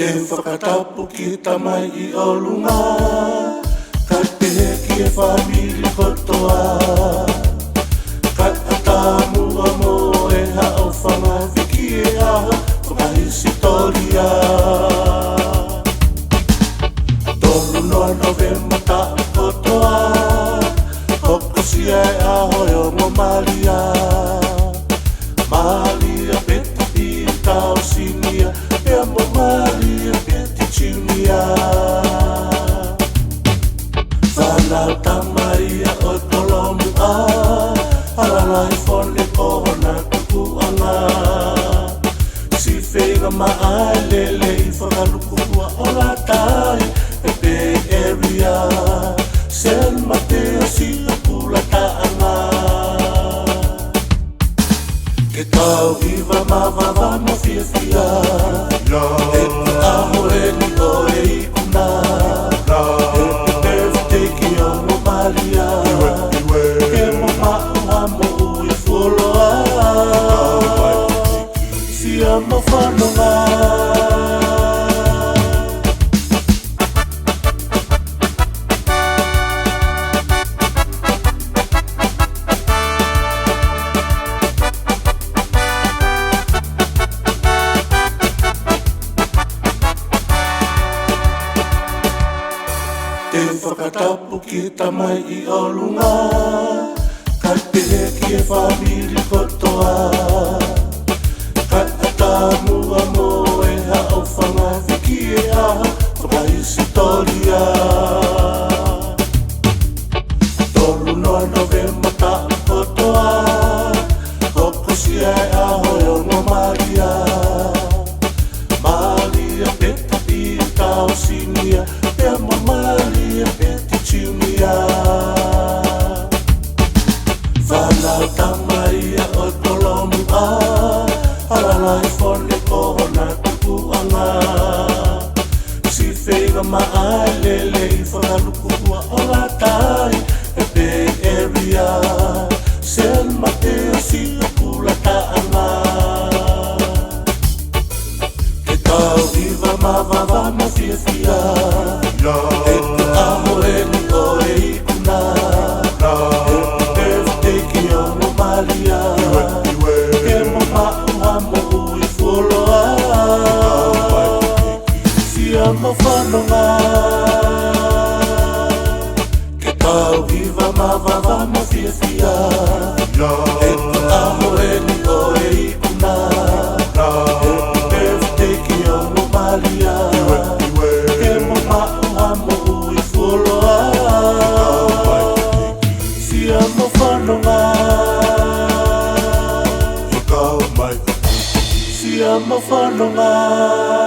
Te whakatapu ki tamai I o lunga, ka te heki e whamiri kotoa. Ka atamu a mo e hao whanga wiki e aha, whakahisi toria. Tolu noa Novemba ta kotoa, hokosia e ahoi o mo Malia. Malia peti I tau sinia, e mo Malia peti chiunia. Whanau tamaia o tolomu a, halalai fone kohona kukuanga. Si whenga maa lele I whakalukua o la tai, e pe area. Sen Mateo si pula taanga. Ke tau iwa mawava mo fiafia, e te aho e ni o e ikuna. E te birthday ki o mo Malia, ke mo maua mo ui fuloa. Sia mo whanonga. Te whakatapu ki tamai I o lunga, ka te heki e whamiri kotoa. Ka atamu a mo e hao whanga wiki e aha, whakahisi toria. Tolu noa Novemba ta kotoa, hokosia e ahoi o mo Malia. Malia peti I tau sinia, e mo Malia peti chiunia. Whanau tamaia o tolomu a, halalai fone kohona kukuanga. Si whenga maa lele I whakalukua o la tai, e pe area. Sen Mateo si pula taanga. Ke tau iwa mawava mo fiafia, e te aho e ni o e ikuna. E te birthday ki o mo Malia, ke mo maua mo ui fuloa. Sia mo whanonga. Ke tau iwa mawava mo fiafia, e te aho e ni o e ikuna. E te birthday ki o mo Malia, ke mo maua mo ui fuloa. Sia mo whanonga. Sia mo whanonga.